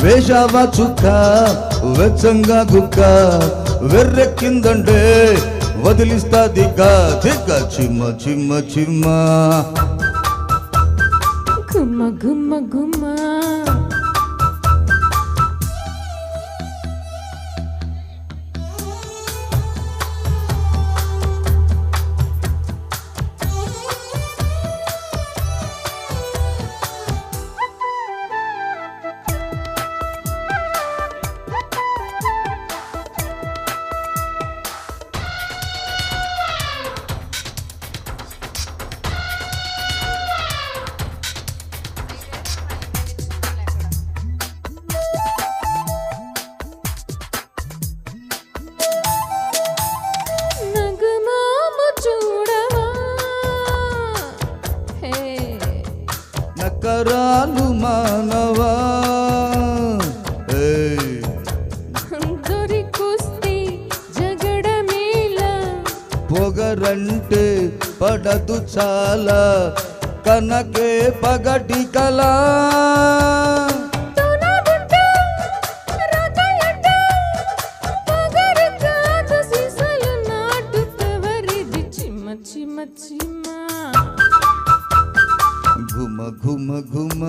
వేషావా చుక్క వెచ్చంగా గుక్క వెర్రెక్కిందంటే వదిలిస్తా దిగ్గ దిగ్గ చిమ్మ చిమ్మ చిమ్మ గుమ్మ గుమ్మ గుమ్మ నకరాలు మానవా దొరికొస్తే జగడమేలా పొగరంటే పడదు చాలా కనకే పగటి కలా ఘుమ ఘుమ ఘుమ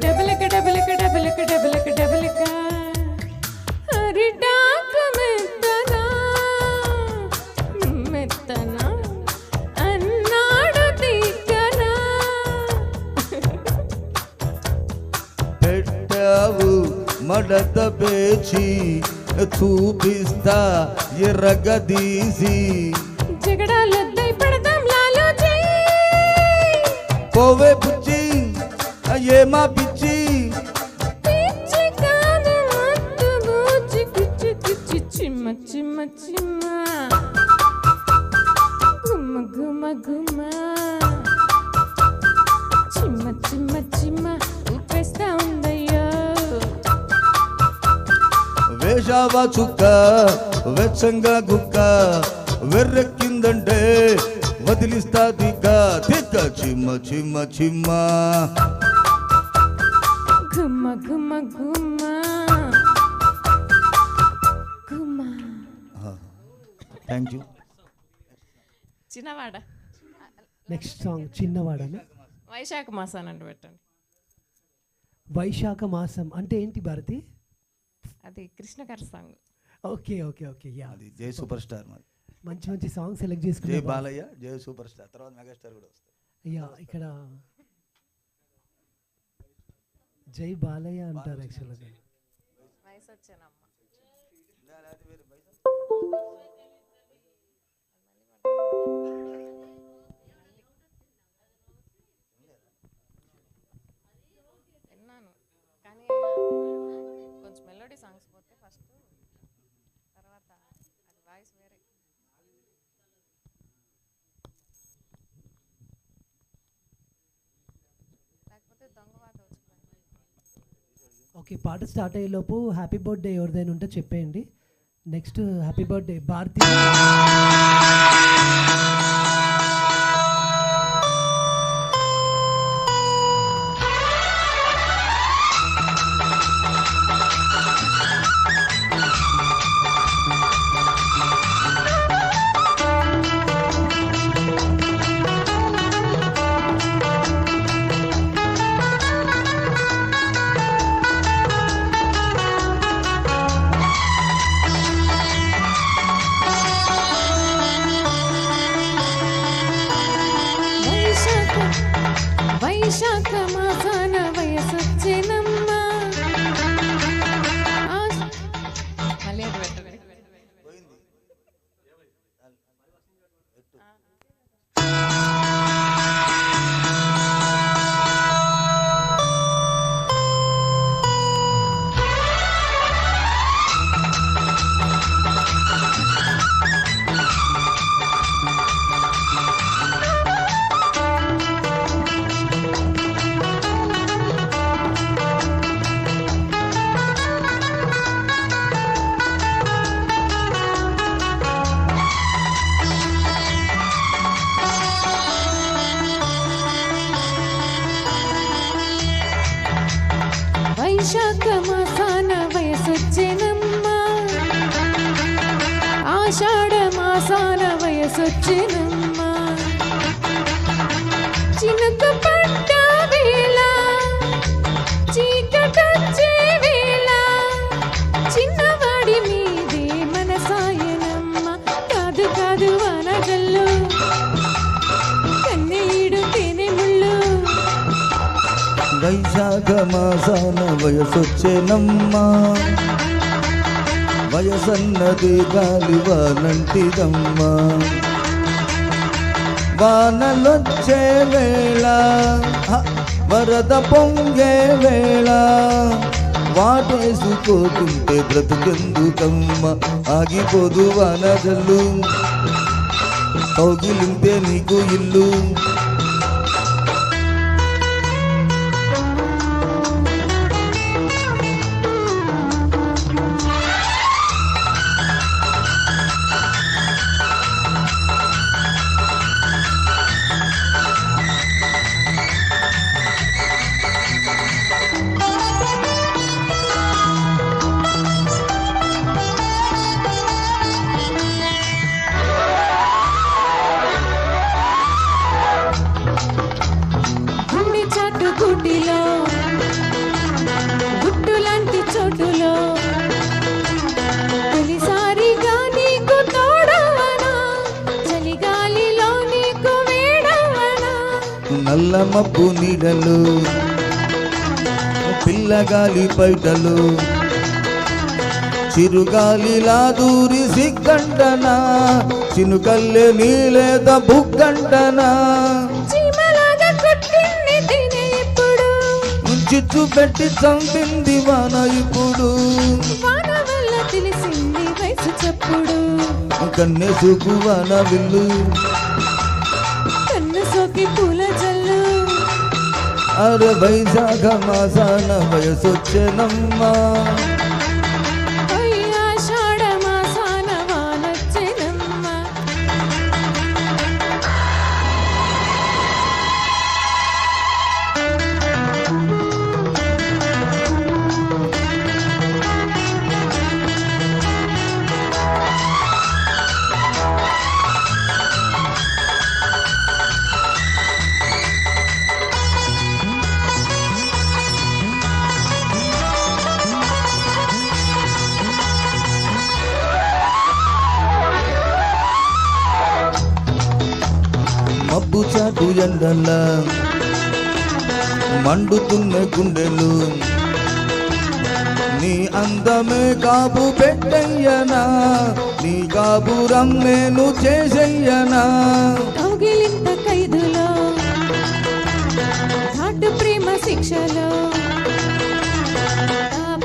డబులక డబులక డబులక డబులక డబులక పెట్టావు మడత పేచి చూపిస్తా ఎర్రగదీసి జగడాలొద్దై పడదాం లాలోచి పోవే పుచ్చి ఏమా పిచ్చి పిచ్చి కాదు మత్తు గూచి కిచ్చి కిచ్చి చిమ్మ చిమ్మ చిమ్మ గుమ్మ గుమ్మ గుమ్మ చిమ్మ చిమ్మ చిమ్మ ఉప్పేస్తా ఉందయ్యో వేషావా చుక్క వెచ్చంగా గుక్క వెర్రెక్కిందంటే వదిలిస్తా దిగ్గ దిగ్గ చిమ్మ చిమ్మ చిమ్మ గుమ్మ గుమ్మ గుమ్మ గుమ్మ. Thank you. చిన్నవాడ నెక్స్ట్ సాంగ్ చిన్నవాడని వైశాఖ మాసానండి పెట్టండి. వైశాఖ మాసం అంటే ఏంటి భారతి? అది కృష్ణగారి song. Okay okay okay yeah, అది జై సూపర్ స్టార్ మరి. మంచి మంచి సాంగ్ సెలెక్ట్ జై చేసుకున్నా. బాలయ్య జై సూపర్ స్టార్, తర్వాత మెగాస్టార్ కూడా వస్తారు. యా, ఇక్కడ జై బాలయ్య అంటారు యాక్చువల్గా. వయసు వచ్చానమ్మ. విన్నాను కానీ కొంచెం మెలోడీ సాంగ్స్ పోతే ఫస్ట్, తర్వాత అది వాయిస్ వేరే. లేకపోతే దొంగవాత వచ్చిపోయింది. ఓకే, పాట స్టార్ట్ అయ్యేలోపు హ్యాపీ బర్త్డే ఎవరిదైనా ఉంటే చెప్పేయండి. Next happy birthday Bharathi. వైశాఖ మాసాన వయసొచ్చెనమ్మ. మళ్ళీ అది పెట్టండి. వైశాఖ మాసాన వయసొచ్చెనమ్మ. ఆషాఢ మాసాన వయసొచ్చెనమ్మ. చినుక పడ్డ వేళ చీకటొచ్చే వేళ చిన్నవాడి మీదే మనసాయనమ్మ. కాదు కాదు వానగల్లు కన్నీడు తేనె ముళ్ళు. వైశాఖ మాసాన వయసొచ్చేనమ్మా, వయసన్నది గాలివానంటిదమ్మా. వానలొచ్చే వేళ వరద పొంగే వేళ వాటేసుకోకుంటే బ్రతుకెందుకమ్మ. ఆగిపోదు వానజల్లు కౌగిలింతే నీకు ఇల్లు. గుడిలో గుట్టు లాంటి చోటులో తొలిసారిగా నీకు తోడవనా, చలిగాలిలో నీకు వేడవనా. నల్ల మబ్బు నీడలు పిల్లగాలి బయటలు చిరుగాలిలా దూరి సిగ్గంటనా, చినుకల్లే నీలేద బుగ్గంటనా. చిచ్చు పెట్టి చంపింది వాన ఇప్పుడు, వాన వల్ల తెలిసింది వయసు చప్పుడు. కన్నె సూకు వాన విల్లు, కన్ను సోకి పూల జల్లు. అరే వైశాఖ మాసాన వయసొచ్చెనమ్మా, ఆషాఢ మాసాన వానొచ్చెనమ్మ. మబ్బు చాటు ఎండల మండుతున్న గుండెలు, నీ అందమే కాబు పెట్టయ్యనా, నీ కాబురం నేను చేసయ్యనా. కౌగిలింత ఖైదులో ఘాటు ప్రేమ శిక్షలో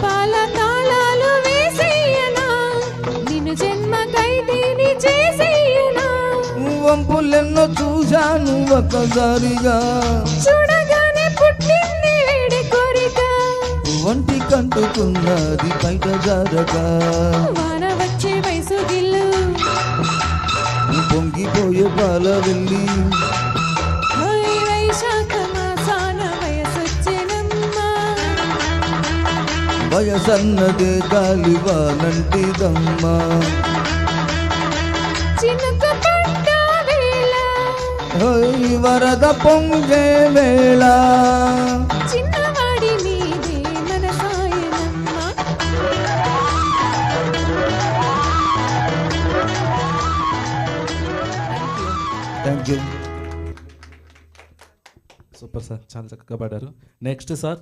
పాల తాళాలు వేసయ్యనా, నిన్ను జన్మ ఖైదీని చేసయ్యనా. వంపులెన్నో చూశాను ఒక్కసారిగా, చూడగానే పుట్టింది వేడి కోరిక. ఒంటి కంటుకున్నది బయట జారక వాన వచ్చే వయసు గిల్లు పొంగిపోయే పాల వెళ్ళి ఓయ్ వైశాఖ మాసాన వయసొచ్చెనమ్మా వయసన్నదే గాలివానంటిదమ్మా చినుక పడ్డ వేళ ఓయ్ వరద పొంగే వేళ చిన్నవాడి మీదే మనసాయనమ్మా థ్యాంక్ యూ సూపర్ సార్, చాలా చక్కగా పాడారు. Next sir